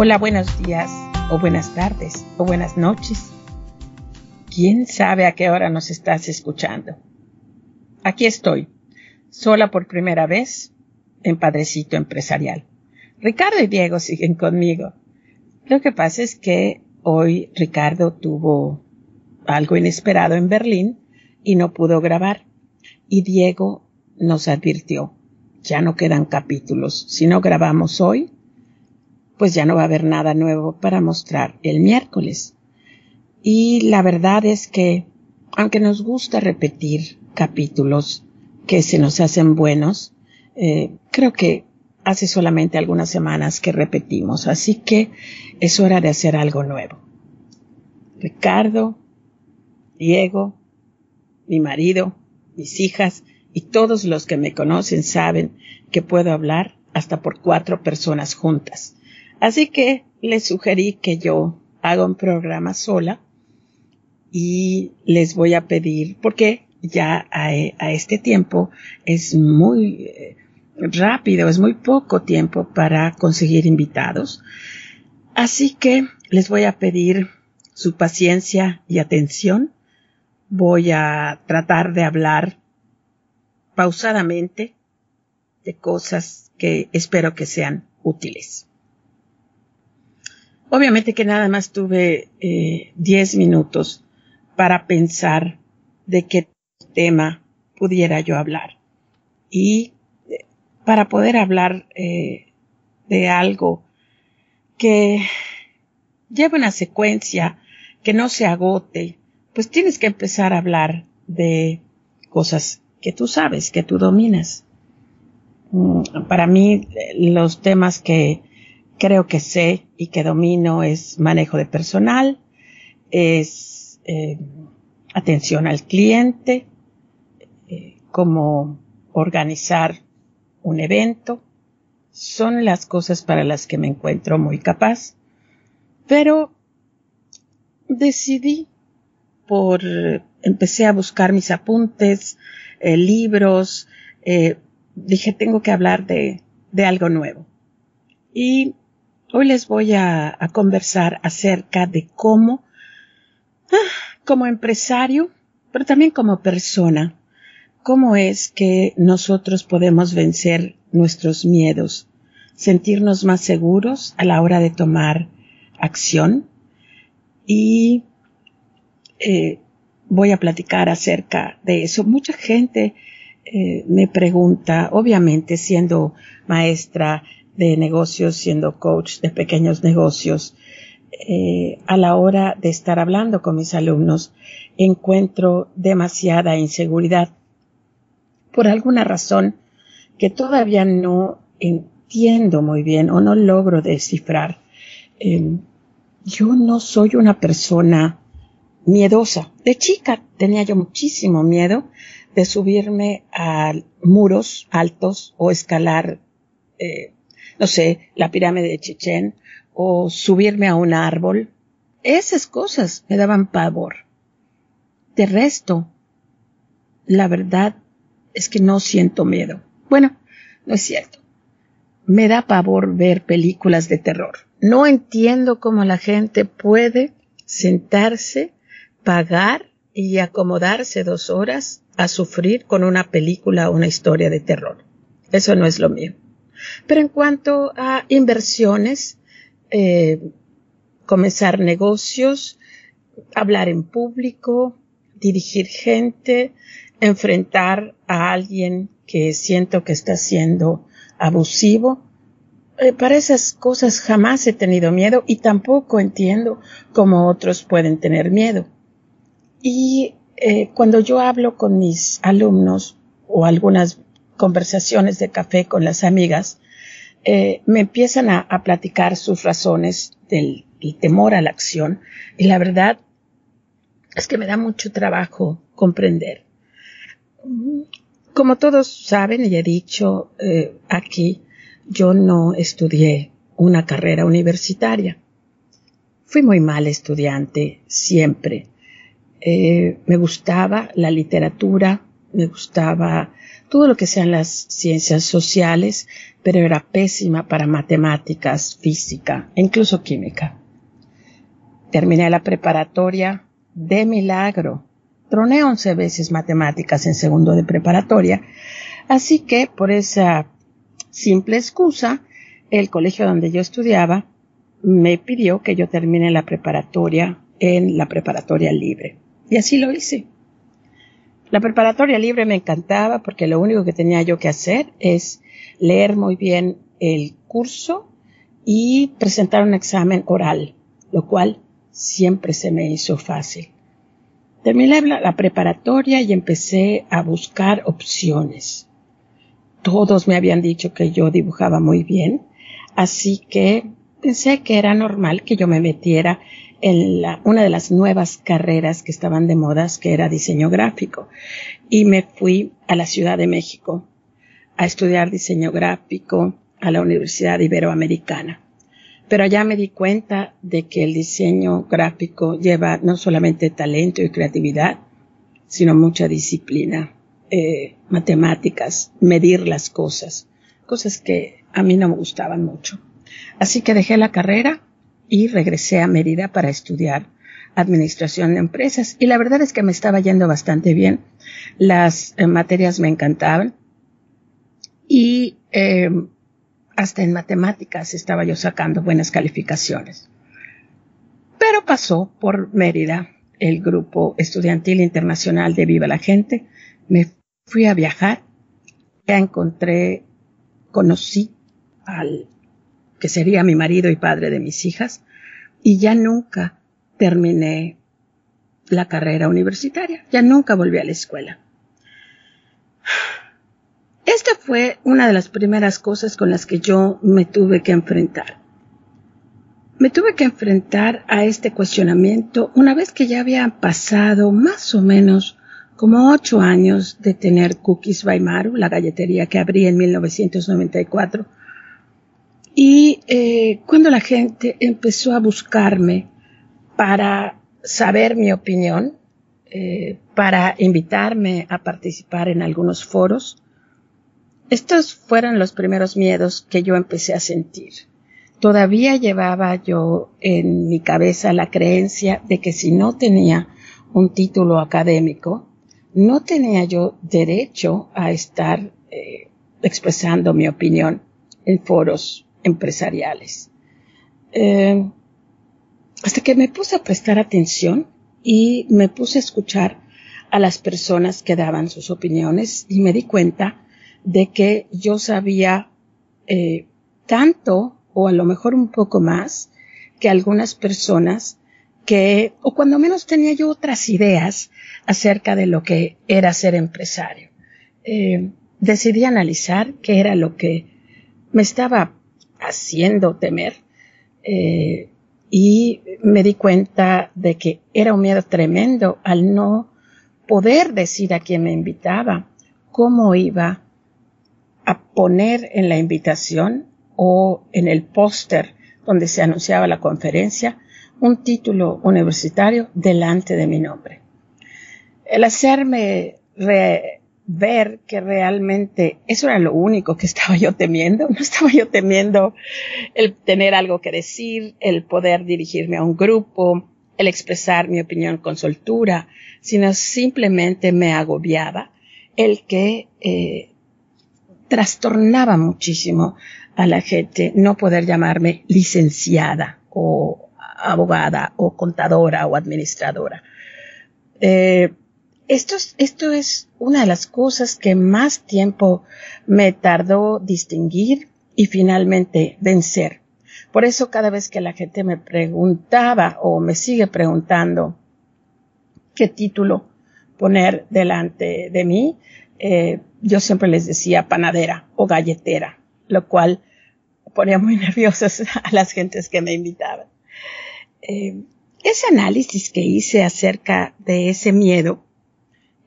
Hola, buenos días, o buenas tardes, o buenas noches. ¿Quién sabe a qué hora nos estás escuchando? Aquí estoy, sola por primera vez, en Padrecito Empresarial. Ricardo y Diego siguen conmigo. Lo que pasa es que hoy Ricardo tuvo algo inesperado en Berlín y no pudo grabar. Y Diego nos advirtió, ya no quedan capítulos. Si no grabamos hoy, pues ya no va a haber nada nuevo para mostrar el miércoles. Y la verdad es que, aunque nos gusta repetir capítulos que se nos hacen buenos, creo que hace solamente algunas semanas que repetimos, así que es hora de hacer algo nuevo. Ricardo, Diego, mi marido, mis hijas y todos los que me conocen saben que puedo hablar hasta por 4 personas juntas. Así que les sugerí que yo haga un programa sola y les voy a pedir, porque ya a este tiempo es muy rápido, es muy poco tiempo para conseguir invitados. Así que les voy a pedir su paciencia y atención. Voy a tratar de hablar pausadamente de cosas que espero que sean útiles. Obviamente que nada más tuve 10 minutos para pensar de qué tema pudiera yo hablar. Y para poder hablar de algo que lleve una secuencia, que no se agote, pues tienes que empezar a hablar de cosas que tú sabes, que tú dominas. Para mí, los temas que creo que sé y que domino es manejo de personal, es atención al cliente, cómo organizar un evento. Son las cosas para las que me encuentro muy capaz. Pero decidí empecé a buscar mis apuntes, libros, dije tengo que hablar de algo nuevo. Y hoy les voy a conversar acerca de cómo, como empresario, pero también como persona, cómo es que nosotros podemos vencer nuestros miedos, sentirnos más seguros a la hora de tomar acción. Y voy a platicar acerca de eso. Mucha gente me pregunta, obviamente siendo maestra de negocios, siendo coach de pequeños negocios, a la hora de estar hablando con mis alumnos, encuentro demasiada inseguridad. Por alguna razón que todavía no entiendo muy bien o no logro descifrar. Yo no soy una persona miedosa. De chica tenía yo muchísimo miedo de subirme a muros altos o escalar, la pirámide de Chichén o subirme a un árbol. Esas cosas me daban pavor. De resto, la verdad es que no siento miedo. Bueno, no es cierto. Me da pavor ver películas de terror. No entiendo cómo la gente puede sentarse, pagar y acomodarse 2 horas a sufrir con una película o una historia de terror. Eso no es lo mío. Pero en cuanto a inversiones, comenzar negocios, hablar en público, dirigir gente, enfrentar a alguien que siento que está siendo abusivo, para esas cosas jamás he tenido miedo y tampoco entiendo cómo otros pueden tener miedo. Y cuando yo hablo con mis alumnos o algunas conversaciones de café con las amigas, me empiezan a platicar sus razones del temor a la acción y la verdad es que me da mucho trabajo comprender. Como todos saben y he dicho aquí, yo no estudié una carrera universitaria. Fui muy mal estudiante siempre. Me gustaba la literatura, me gustaba todo lo que sean las ciencias sociales, pero era pésima para matemáticas, física e incluso química. Terminé la preparatoria de milagro. Troné 11 veces matemáticas en segundo de preparatoria, así que por esa simple excusa, el colegio donde yo estudiaba me pidió que yo termine la preparatoria en la preparatoria libre. Y así lo hice. La preparatoria libre me encantaba porque lo único que tenía yo que hacer es leer muy bien el curso y presentar un examen oral, lo cual siempre se me hizo fácil. Terminé la preparatoria y empecé a buscar opciones. Todos me habían dicho que yo dibujaba muy bien, así que pensé que era normal que yo me metiera en una de las nuevas carreras que estaban de moda, que era diseño gráfico. Y me fui a la Ciudad de México a estudiar diseño gráfico a la Universidad Iberoamericana. Pero allá me di cuenta de que el diseño gráfico lleva no solamente talento y creatividad, sino mucha disciplina, matemáticas, medir las cosas que a mí no me gustaban mucho. Así que dejé la carrera y regresé a Mérida para estudiar administración de empresas. Y la verdad es que me estaba yendo bastante bien. Las materias me encantaban. Y hasta en matemáticas estaba yo sacando buenas calificaciones. Pero pasó por Mérida el grupo estudiantil internacional de Viva la Gente. Me fui a viajar. Ya conocí al que sería mi marido y padre de mis hijas, y ya nunca terminé la carrera universitaria, ya nunca volví a la escuela. Esta fue una de las primeras cosas con las que yo me tuve que enfrentar. Me tuve que enfrentar a este cuestionamiento una vez que ya habían pasado más o menos como 8 años de tener Cookies by Maru, la galletería que abrí en 1994. Y cuando la gente empezó a buscarme para saber mi opinión, para invitarme a participar en algunos foros, estos fueron los primeros miedos que yo empecé a sentir. Todavía llevaba yo en mi cabeza la creencia de que si no tenía un título académico, no tenía yo derecho a estar expresando mi opinión en foros empresariales. Hasta que me puse a prestar atención y me puse a escuchar a las personas que daban sus opiniones y me di cuenta de que yo sabía tanto o a lo mejor un poco más que algunas personas o cuando menos tenía yo otras ideas acerca de lo que era ser empresario. Decidí analizar qué era lo que me estaba haciendo temer y me di cuenta de que era un miedo tremendo al no poder decir a quien me invitaba cómo iba a poner en la invitación o en el póster donde se anunciaba la conferencia un título universitario delante de mi nombre. El hacerme ver que realmente eso era lo único que estaba yo temiendo. No estaba yo temiendo el tener algo que decir, el poder dirigirme a un grupo, el expresar mi opinión con soltura, sino simplemente me agobiaba el que trastornaba muchísimo a la gente no poder llamarme licenciada o abogada o contadora o administradora. Esto es una de las cosas que más tiempo me tardó distinguir y finalmente vencer. Por eso cada vez que la gente me preguntaba o me sigue preguntando qué título poner delante de mí, yo siempre les decía panadera o galletera, lo cual ponía muy nerviosas a las gentes que me invitaban. Ese análisis que hice acerca de ese miedo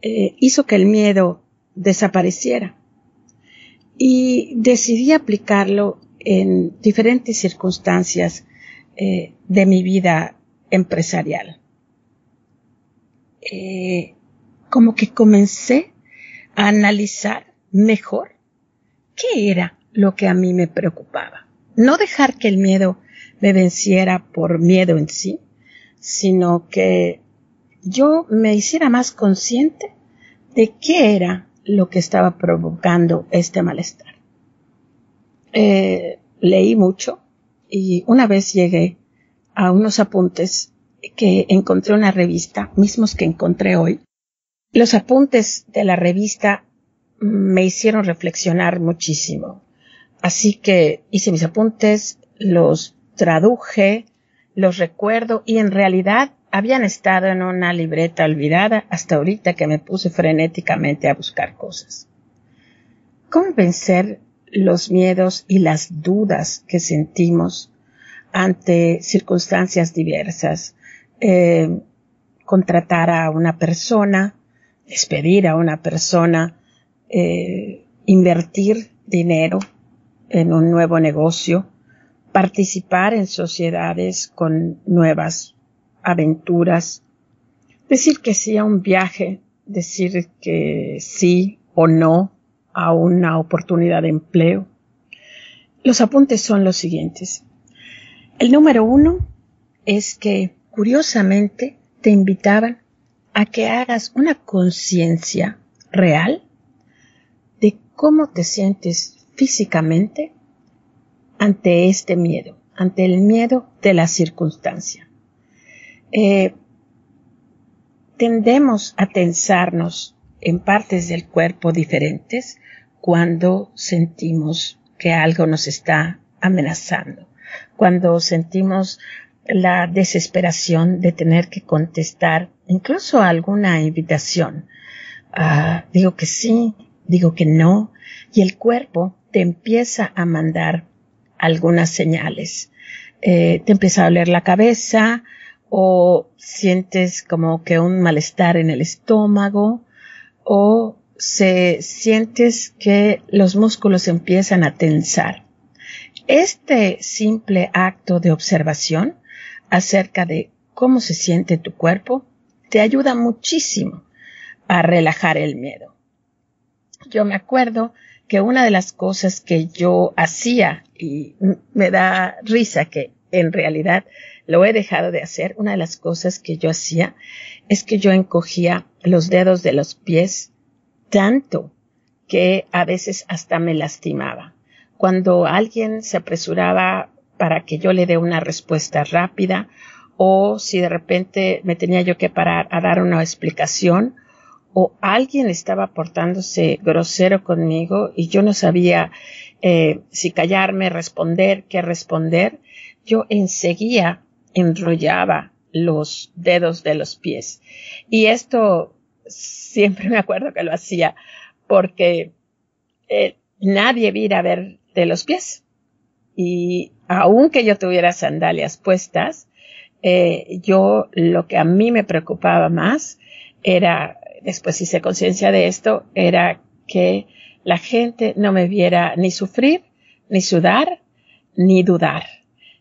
hizo que el miedo desapareciera y decidí aplicarlo en diferentes circunstancias de mi vida empresarial. Como que comencé a analizar mejor qué era lo que a mí me preocupaba. No dejar que el miedo me venciera por miedo en sí, sino que yo me hiciera más consciente de qué era lo que estaba provocando este malestar. Leí mucho y una vez llegué a unos apuntes que encontré en una revista, mismos que encontré hoy. Los apuntes de la revista me hicieron reflexionar muchísimo. Así que hice mis apuntes, los traduje, los recuerdo y en realidad habían estado en una libreta olvidada hasta ahorita que me puse frenéticamente a buscar cosas. ¿Cómo vencer los miedos y las dudas que sentimos ante circunstancias diversas? Contratar a una persona, despedir a una persona, invertir dinero en un nuevo negocio, participar en sociedades con nuevas aventuras, decir que sí a un viaje, decir que sí o no a una oportunidad de empleo. Los apuntes son los siguientes. El número 1 es que, curiosamente, te invitaban a que hagas una conciencia real de cómo te sientes físicamente ante este miedo, ante el miedo de la circunstancia. Tendemos a tensarnos en partes del cuerpo diferentes cuando sentimos que algo nos está amenazando, cuando sentimos la desesperación de tener que contestar incluso a alguna invitación. Digo que sí, digo que no, y el cuerpo te empieza a mandar algunas señales. Te empieza a doler la cabeza o sientes como que un malestar en el estómago o sientes que los músculos empiezan a tensar. Este simple acto de observación acerca de cómo se siente tu cuerpo te ayuda muchísimo a relajar el miedo. Yo me acuerdo que una de las cosas que yo hacía, y me da risa que en realidad lo he dejado de hacer, una de las cosas que yo hacía es que yo encogía los dedos de los pies tanto que a veces hasta me lastimaba. Cuando alguien se apresuraba para que yo le dé una respuesta rápida o si de repente me tenía yo que parar a dar una explicación o alguien estaba portándose grosero conmigo y yo no sabía si callarme, responder, qué responder, yo enseguida enrollaba los dedos de los pies. Y esto siempre me acuerdo que lo hacía porque nadie viera a ver de los pies. Y aunque yo tuviera sandalias puestas, yo lo que a mí me preocupaba más era, después hice conciencia de esto, era que la gente no me viera ni sufrir, ni sudar, ni dudar.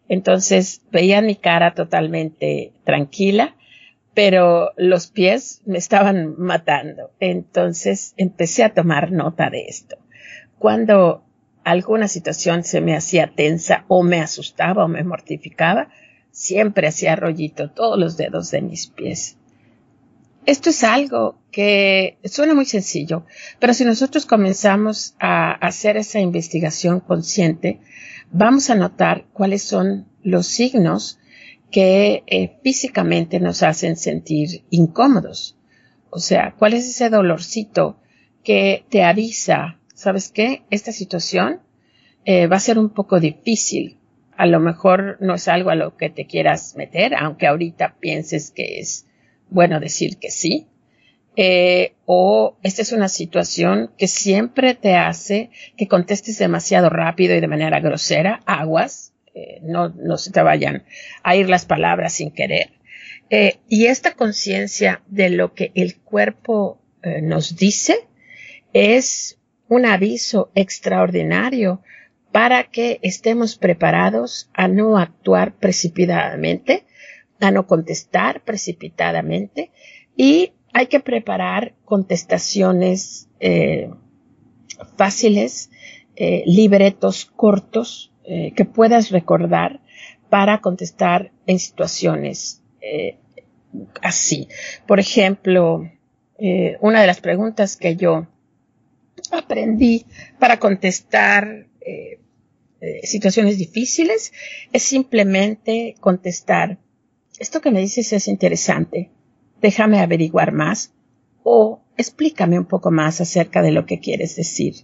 Entonces veía mi cara totalmente tranquila, pero los pies me estaban matando. Entonces empecé a tomar nota de esto. Cuando alguna situación se me hacía tensa o me asustaba o me mortificaba, siempre hacía rollito todos los dedos de mis pies. Esto es algo que suena muy sencillo, pero si nosotros comenzamos a hacer esa investigación consciente, vamos a notar cuáles son los signos que físicamente nos hacen sentir incómodos. O sea, cuál es ese dolorcito que te avisa, ¿sabes qué? Esta situación va a ser un poco difícil. A lo mejor no es algo a lo que te quieras meter, aunque ahorita pienses que es bueno decir que sí. O esta es una situación que siempre te hace que contestes demasiado rápido y de manera grosera. Aguas, no se te vayan a ir las palabras sin querer. Y esta conciencia de lo que el cuerpo nos dice es un aviso extraordinario para que estemos preparados a no actuar precipitadamente, a no contestar precipitadamente y hay que preparar contestaciones fáciles, libretos cortos que puedas recordar para contestar en situaciones así. Por ejemplo, una de las preguntas que yo aprendí para contestar situaciones difíciles es simplemente contestar: esto que me dices es interesante, déjame averiguar más o explícame un poco más acerca de lo que quieres decir.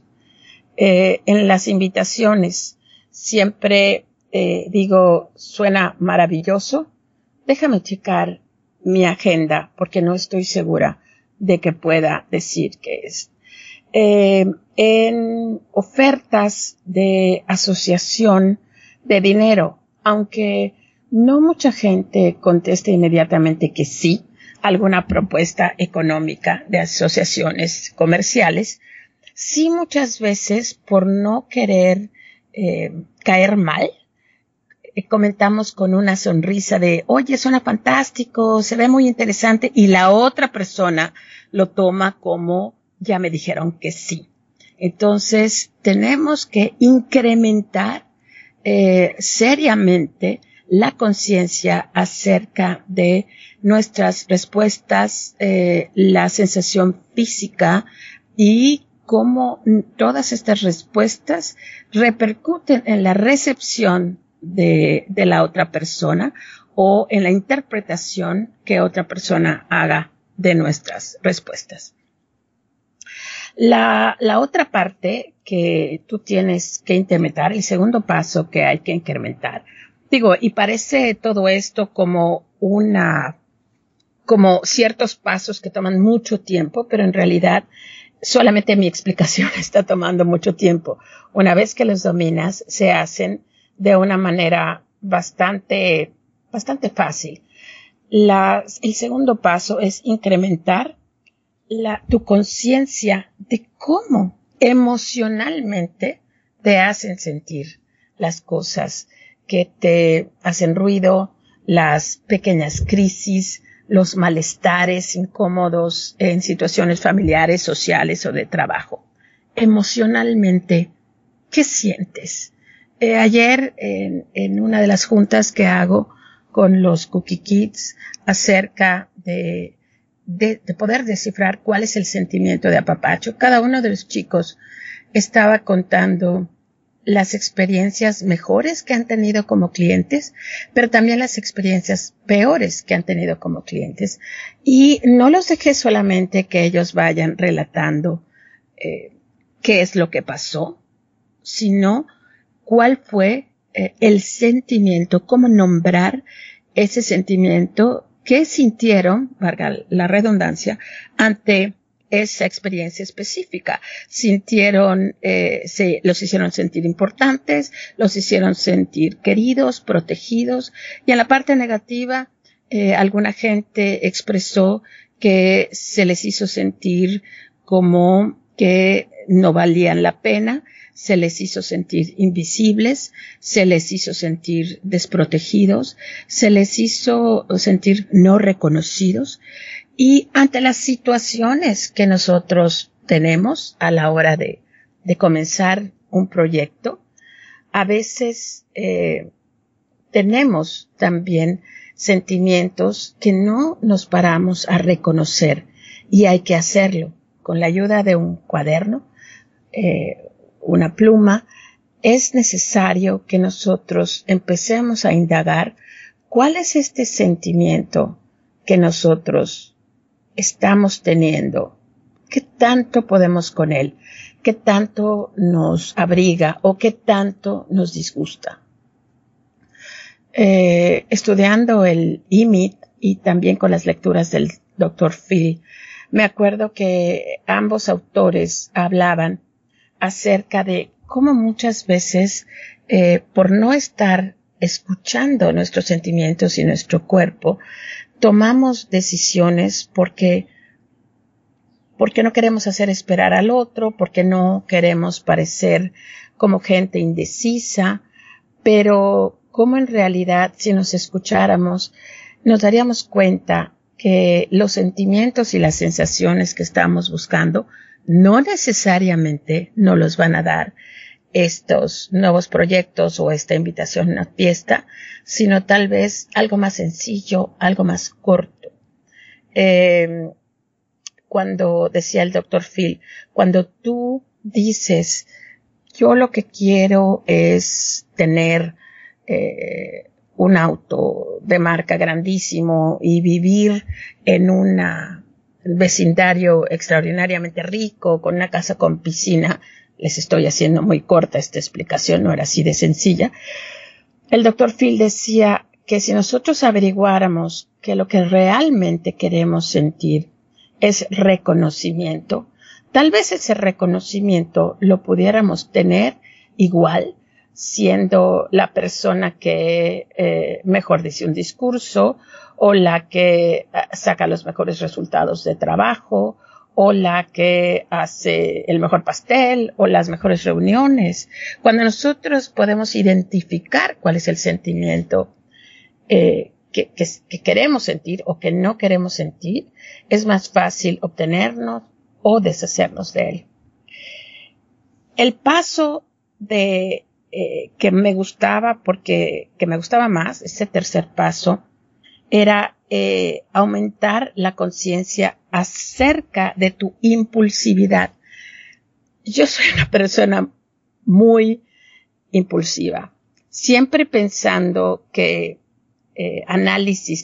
En las invitaciones siempre digo: suena maravilloso, déjame checar mi agenda porque no estoy segura de que pueda decir qué es. En ofertas de asociación de dinero, aunque no mucha gente conteste inmediatamente que sí, alguna propuesta económica de asociaciones comerciales, sí muchas veces por no querer caer mal, comentamos con una sonrisa de: oye, suena fantástico, se ve muy interesante, y la otra persona lo toma como: ya me dijeron que sí. Entonces tenemos que incrementar seriamente la conciencia acerca de nuestras respuestas, la sensación física y cómo todas estas respuestas repercuten en la recepción de la otra persona o en la interpretación que otra persona haga de nuestras respuestas. La otra parte que tú tienes que incrementar, el segundo paso que hay que incrementar, y parece todo esto como ciertos pasos que toman mucho tiempo, pero en realidad solamente mi explicación está tomando mucho tiempo. Una vez que los dominas, se hacen de una manera bastante fácil. El segundo paso es incrementar tu conciencia de cómo emocionalmente te hacen sentir las cosas que te hacen ruido, las pequeñas crisis, los malestares incómodos en situaciones familiares, sociales o de trabajo. Emocionalmente, ¿qué sientes? Ayer en una de las juntas que hago con los Cookie Kids acerca de poder descifrar cuál es el sentimiento de apapacho, cada uno de los chicos estaba contando las experiencias mejores que han tenido como clientes, pero también las experiencias peores que han tenido como clientes. Y no los dejé solamente que ellos vayan relatando qué es lo que pasó, sino cuál fue el sentimiento, cómo nombrar ese sentimiento que sintieron, valga la redundancia, ante esa experiencia específica. Sintieron, los hicieron sentir importantes, los hicieron sentir queridos, protegidos, y en la parte negativa, alguna gente expresó que se les hizo sentir como que no valían la pena, se les hizo sentir invisibles, se les hizo sentir desprotegidos, se les hizo sentir no reconocidos. Y ante las situaciones que nosotros tenemos a la hora de comenzar un proyecto, a veces tenemos también sentimientos que no nos paramos a reconocer, y hay que hacerlo con la ayuda de un cuaderno, una pluma. Es necesario que nosotros empecemos a indagar cuál es este sentimiento que nosotros estamos teniendo, qué tanto podemos con él, qué tanto nos abriga o qué tanto nos disgusta. Estudiando el IMIT y también con las lecturas del Dr. Phil, me acuerdo que ambos autores hablaban acerca de cómo muchas veces, por no estar escuchando nuestros sentimientos y nuestro cuerpo, tomamos decisiones porque no queremos hacer esperar al otro, porque no queremos parecer como gente indecisa, pero como en realidad, si nos escucháramos, nos daríamos cuenta que los sentimientos y las sensaciones que estamos buscando no necesariamente nos los van a dar estos nuevos proyectos o esta invitación a una fiesta, sino tal vez algo más sencillo, algo más corto. Cuando decía el Dr. Phil, cuando tú dices, yo lo que quiero es tener un auto de marca grandísimo y vivir en un vecindario extraordinariamente rico, con una casa con piscina. Les estoy haciendo muy corta esta explicación, no era así de sencilla. El Dr. Phil decía que si nosotros averiguáramos que lo que realmente queremos sentir es reconocimiento, tal vez ese reconocimiento lo pudiéramos tener igual siendo la persona que mejor dice un discurso, o la que saca los mejores resultados de trabajo, o la que hace el mejor pastel, o las mejores reuniones. Cuando nosotros podemos identificar cuál es el sentimiento que queremos sentir o que no queremos sentir, es más fácil obtenernos o deshacernos de él. El paso de que me gustaba, porque que me gustaba más, ese tercer paso, era aumentar la conciencia acerca de tu impulsividad. Yo soy una persona muy impulsiva, siempre pensando que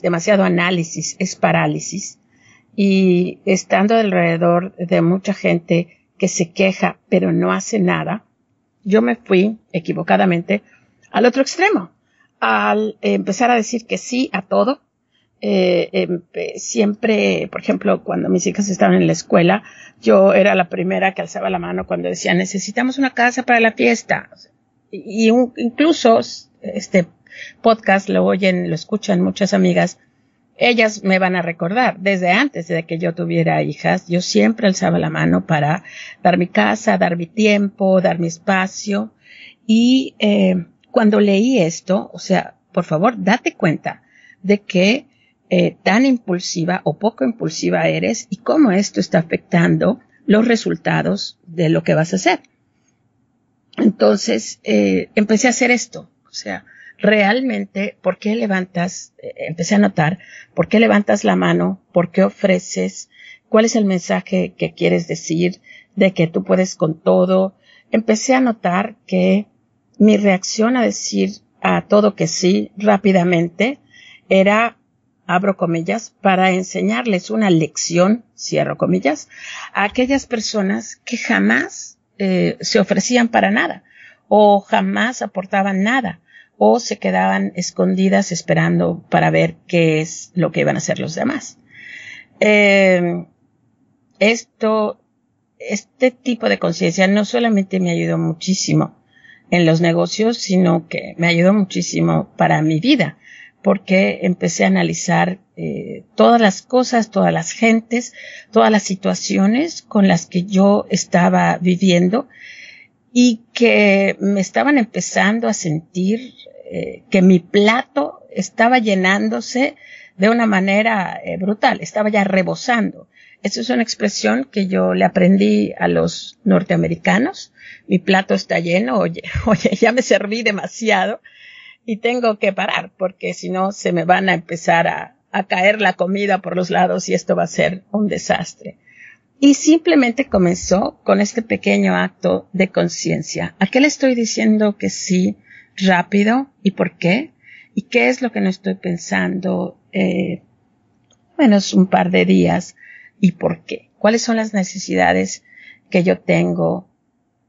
demasiado análisis es parálisis, y estando alrededor de mucha gente que se queja pero no hace nada, yo me fui equivocadamente al otro extremo, al empezar a decir que sí a todo. Siempre, por ejemplo, cuando mis hijas estaban en la escuela, yo era la primera que alzaba la mano cuando decía, necesitamos una casa para la fiesta. Incluso este podcast lo escuchan muchas amigas. Ellas me van a recordar, desde antes de que yo tuviera hijas, yo siempre alzaba la mano para dar mi casa, dar mi tiempo, dar mi espacio. Y cuando leí esto, o sea, por favor, date cuenta de que tan impulsiva o poco impulsiva eres y cómo esto está afectando los resultados de lo que vas a hacer. Entonces, empecé a hacer esto, o sea, realmente, ¿por qué empecé a notar, por qué levantas la mano, por qué ofreces, cuál es el mensaje que quieres decir, de que tú puedes con todo? Empecé a notar que mi reacción a decir a todo que sí rápidamente era, abro comillas, para enseñarles una lección, cierro comillas, a aquellas personas que jamás se ofrecían para nada, o jamás aportaban nada, o se quedaban escondidas esperando para ver qué es lo que iban a hacer los demás. Este tipo de conciencia no solamente me ayudó muchísimo en los negocios, sino que me ayudó muchísimo para mi vida, porque empecé a analizar todas las cosas, todas las gentes, todas las situaciones con las que yo estaba viviendo, y que me estaban empezando a sentir que mi plato estaba llenándose de una manera brutal, estaba ya rebosando. Esa es una expresión que yo le aprendí a los norteamericanos. Mi plato está lleno, oye, ya me serví demasiado y tengo que parar, porque si no se me van a empezar a caer la comida por los lados y esto va a ser un desastre. Y simplemente comenzó con este pequeño acto de conciencia. ¿A qué le estoy diciendo que sí rápido y por qué? ¿Y qué es lo que no estoy pensando menos un par de días y por qué? ¿Cuáles son las necesidades que yo tengo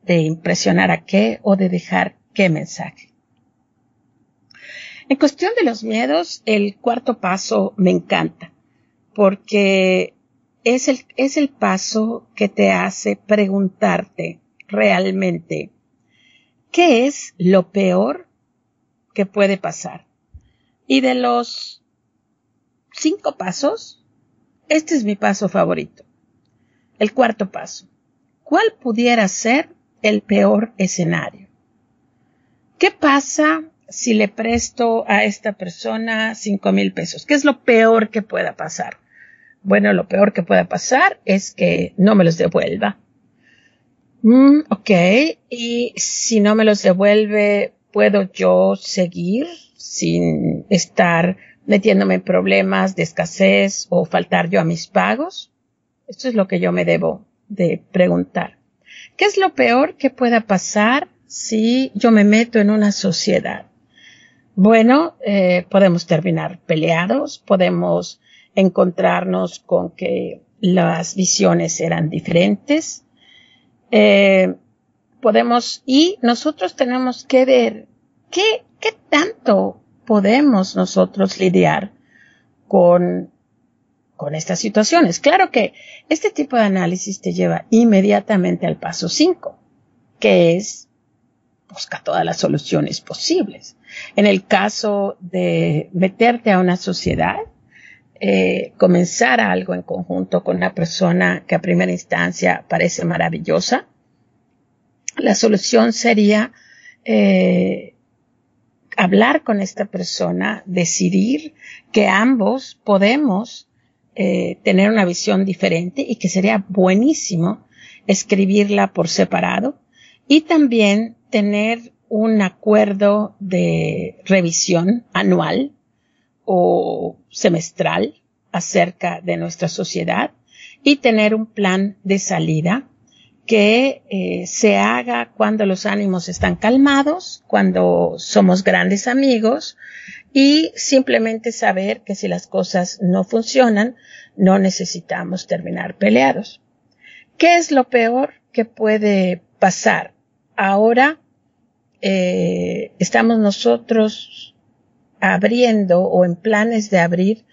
de impresionar a qué o de dejar qué mensaje? En cuestión de los miedos, el cuarto paso me encanta, porque es el paso que te hace preguntarte realmente ¿qué es lo peor que puede pasar? Y de los 5 pasos, este es mi paso favorito. El cuarto paso. ¿Cuál pudiera ser el peor escenario? ¿Qué pasa si le presto a esta persona 5,000 pesos? ¿Qué es lo peor que pueda pasar? Bueno, lo peor que pueda pasar es que no me los devuelva. Ok, y si no me los devuelve, ¿puedo yo seguir sin estar metiéndome en problemas de escasez o faltar yo a mis pagos? Esto es lo que yo me debo de preguntar. ¿Qué es lo peor que pueda pasar si yo me meto en una sociedad? Bueno, podemos terminar peleados, podemos encontrarnos con que las visiones eran diferentes, y nosotros tenemos que ver qué tanto podemos nosotros lidiar con estas situaciones. Claro que este tipo de análisis te lleva inmediatamente al paso 5, que es busca todas las soluciones posibles. En el caso de meterte a una sociedad, comenzar algo en conjunto con una persona que a primera instancia parece maravillosa, la solución sería hablar con esta persona, decidir que ambos podemos tener una visión diferente y que sería buenísimo escribirla por separado y también tener un acuerdo de revisión anual o semestral acerca de nuestra sociedad y tener un plan de salida que se haga cuando los ánimos están calmados, cuando somos grandes amigos y simplemente saber que si las cosas no funcionan, no necesitamos terminar peleados. ¿Qué es lo peor que puede pasar? Ahora estamos nosotros abriendo o en planes de abrir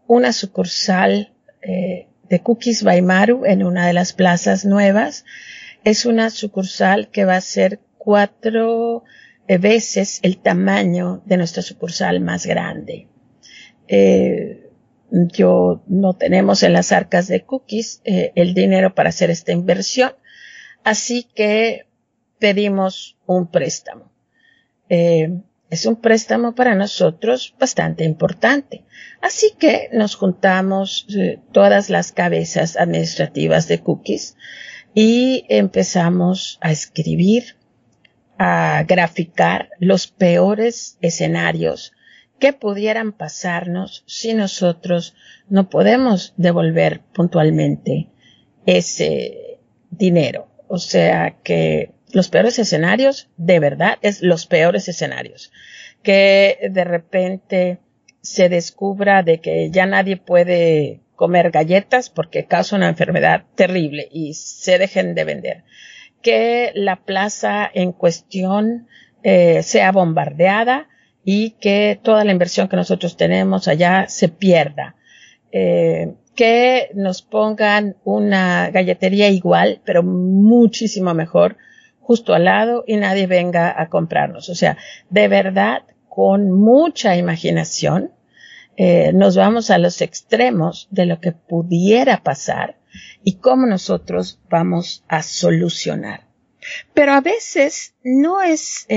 una sucursal de Cookies by Maru en una de las plazas nuevas. Es una sucursal que va a ser 4 veces el tamaño de nuestra sucursal más grande. No tenemos en las arcas de Cookies el dinero para hacer esta inversión, así que pedimos un préstamo. Es un préstamo para nosotros bastante importante. Así que nos juntamos todas las cabezas administrativas de Cookies y empezamos a escribir, a graficar los peores escenarios que pudieran pasarnos si nosotros no podemos devolver puntualmente ese dinero. O sea que los peores escenarios, de verdad, es los peores escenarios. Que de repente se descubra de que ya nadie puede comer galletas porque causa una enfermedad terrible y se dejen de vender. Que la plaza en cuestión sea bombardeada y que toda la inversión que nosotros tenemos allá se pierda. Que nos pongan una galletería igual, pero muchísimo mejor, justo al lado y nadie venga a comprarnos. O sea, de verdad, con mucha imaginación, nos vamos a los extremos de lo que pudiera pasar y cómo nosotros vamos a solucionar. Pero a veces no es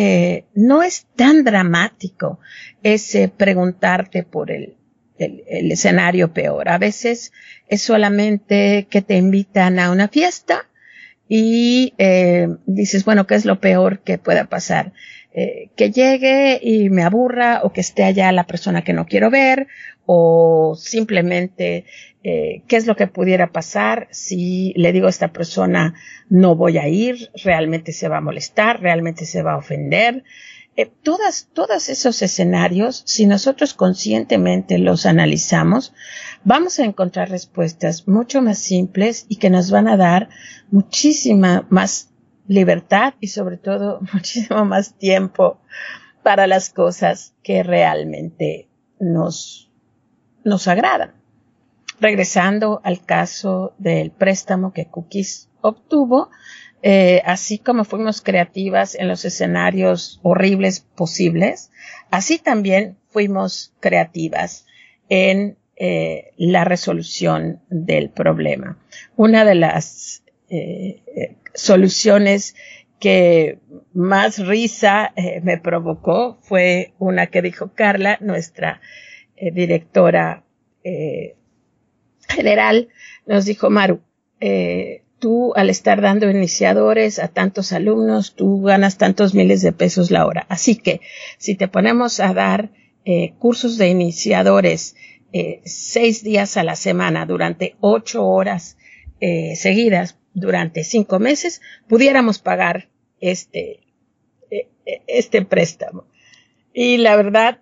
tan dramático ese preguntarte por el escenario peor. A veces es solamente que te invitan a una fiesta y dices, bueno, ¿qué es lo peor que pueda pasar? Que llegue y me aburra o que esté allá la persona que no quiero ver o simplemente qué es lo que pudiera pasar si le digo a esta persona no voy a ir, realmente se va a molestar, realmente se va a ofender. Todos esos escenarios, si nosotros conscientemente los analizamos, vamos a encontrar respuestas mucho más simples y que nos van a dar muchísima más libertad y sobre todo muchísimo más tiempo para las cosas que realmente nos agradan. Regresando al caso del préstamo que Cookies obtuvo, así como fuimos creativas en los escenarios horribles posibles, así también fuimos creativas en la resolución del problema. Una de las soluciones que más risa me provocó fue una que dijo Carla, nuestra directora general nos dijo: Maru, tú al estar dando iniciadores a tantos alumnos, tú ganas tantos miles de pesos la hora. Así que si te ponemos a dar cursos de iniciadores 6 días a la semana durante 8 horas seguidas durante 5 meses, pudiéramos pagar este préstamo. Y la verdad,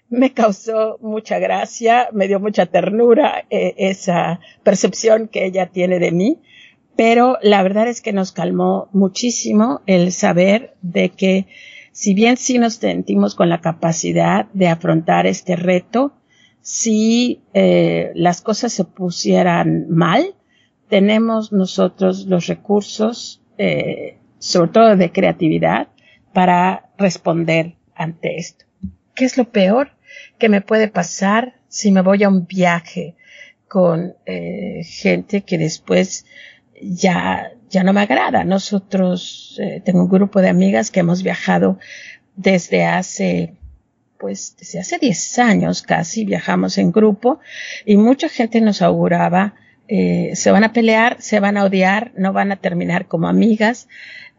me causó mucha gracia, me dio mucha ternura esa percepción que ella tiene de mí, pero la verdad es que nos calmó muchísimo el saber de que, si bien sí nos sentimos con la capacidad de afrontar este reto, si las cosas se pusieran mal, tenemos nosotros los recursos, sobre todo de creatividad, para responder ante esto. ¿Qué es lo peor que me puede pasar si me voy a un viaje con gente que después ya no me agrada? Nosotros, tengo un grupo de amigas que hemos viajado desde hace 10 años casi, viajamos en grupo, y mucha gente nos auguraba, se van a pelear, se van a odiar, no van a terminar como amigas,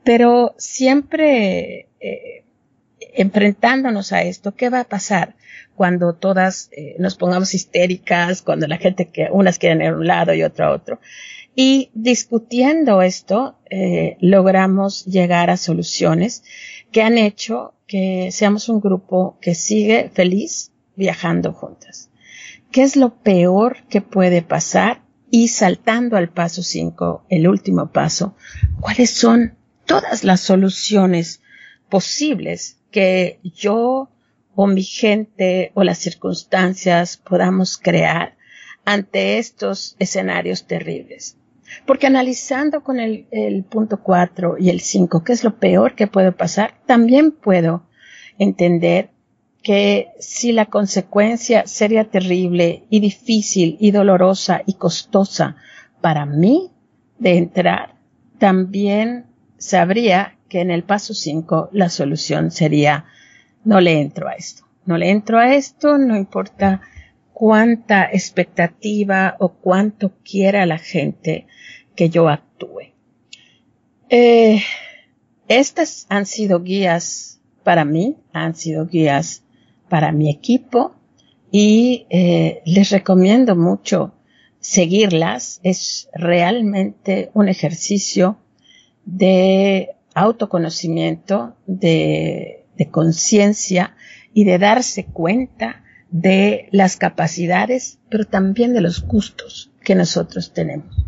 pero siempre enfrentándonos a esto. ¿Qué va a pasar cuando todas nos pongamos histéricas, cuando la gente, unas quieren ir a un lado y otra a otro? Y discutiendo esto, logramos llegar a soluciones que han hecho que seamos un grupo que sigue feliz viajando juntas. ¿Qué es lo peor que puede pasar? Y saltando al paso 5, el último paso, ¿cuáles son todas las soluciones posibles que yo o mi gente o las circunstancias podamos crear ante estos escenarios terribles? Porque analizando con el punto 4 y el 5, ¿qué es lo peor que puede pasar? También puedo entender que si la consecuencia sería terrible y difícil y dolorosa y costosa para mí de entrar, también sabría que en el paso 5 la solución sería: no le entro a esto. No le entro a esto, no importa cuánta expectativa o cuánto quiera la gente que yo actúe. Estas han sido guías para mí, han sido guías para mi equipo, y les recomiendo mucho seguirlas. Es realmente un ejercicio de autoconocimiento, de conciencia y de darse cuenta de las capacidades, pero también de los gustos que nosotros tenemos.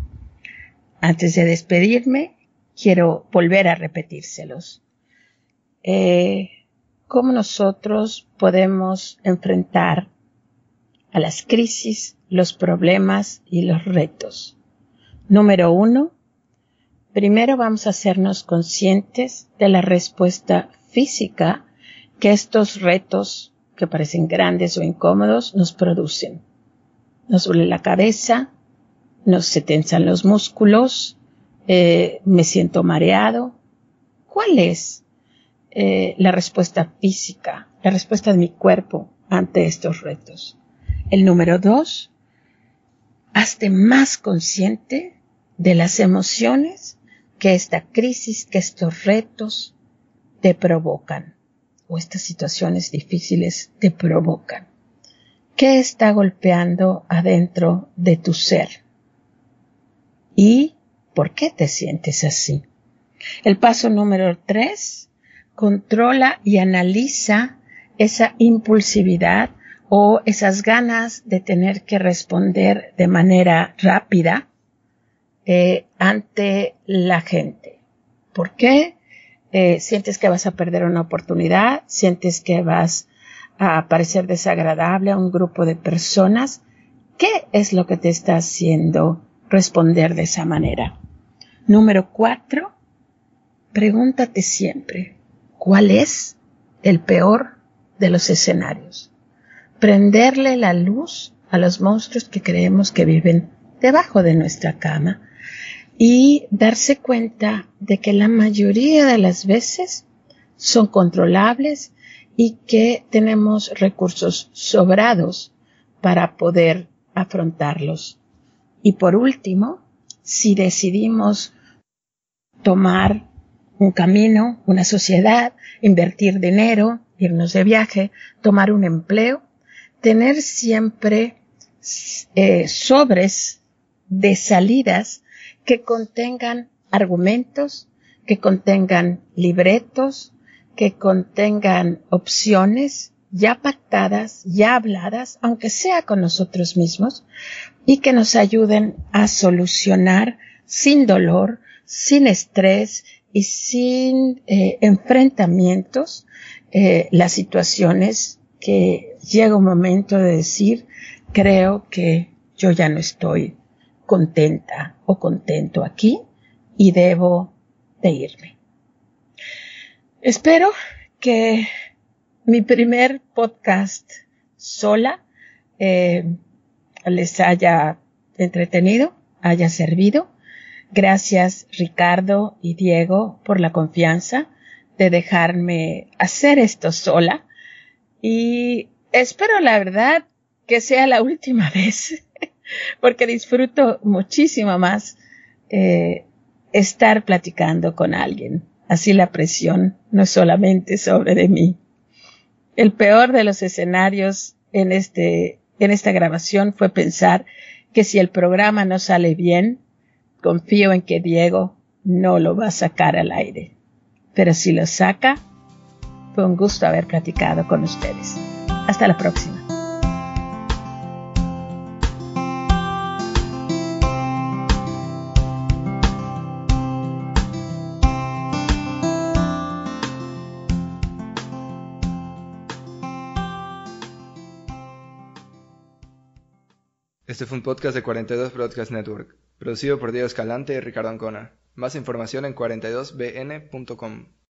Antes de despedirme, quiero volver a repetírselos. ¿Cómo nosotros podemos enfrentar a las crisis, los problemas y los retos? Número 1, primero vamos a hacernos conscientes de la respuesta física que estos retos, que parecen grandes o incómodos, nos producen. Nos duele la cabeza, se tensan los músculos, me siento mareado. ¿Cuál es la respuesta física, la respuesta de mi cuerpo ante estos retos? El número 2, hazte más consciente de las emociones que esta crisis, que estos retos te provocan, o estas situaciones difíciles te provocan. ¿Qué está golpeando adentro de tu ser? ¿Y por qué te sientes así? El paso número 3, controla y analiza esa impulsividad o esas ganas de tener que responder de manera rápida ante la gente. ¿Por qué? Sientes que vas a perder una oportunidad, sientes que vas a parecer desagradable a un grupo de personas. ¿Qué es lo que te está haciendo responder de esa manera? Número 4, pregúntate siempre, ¿cuál es el peor de los escenarios? Prenderle la luz a los monstruos que creemos que viven debajo de nuestra cama y darse cuenta de que la mayoría de las veces son controlables y que tenemos recursos sobrados para poder afrontarlos Y por último, si decidimos tomar un camino, una sociedad, invertir dinero, irnos de viaje, tomar un empleo, tener siempre sobres de salidas que contengan argumentos, que contengan libretos, que contengan opciones ya pactadas, ya habladas, aunque sea con nosotros mismos, y que nos ayuden a solucionar sin dolor, sin estrés y sin enfrentamientos las situaciones que llega un momento de decir, creo que yo ya no estoy contenta o contento aquí y debo de irme. Espero que mi primer podcast sola les haya entretenido, haya servido. Gracias Ricardo y Diego por la confianza de dejarme hacer esto sola y espero la verdad que sea la última vez porque disfruto muchísimo más estar platicando con alguien. Así la presión no es solamente sobre de mí. El peor de los escenarios en esta grabación fue pensar que si el programa no sale bien, confío en que Diego no lo va a sacar al aire. Pero si lo saca, fue un gusto haber platicado con ustedes. Hasta la próxima. Este fue un podcast de 42 Broadcast Network, producido por Diego Escalante y Ricardo Ancona. Más información en 42bn.com.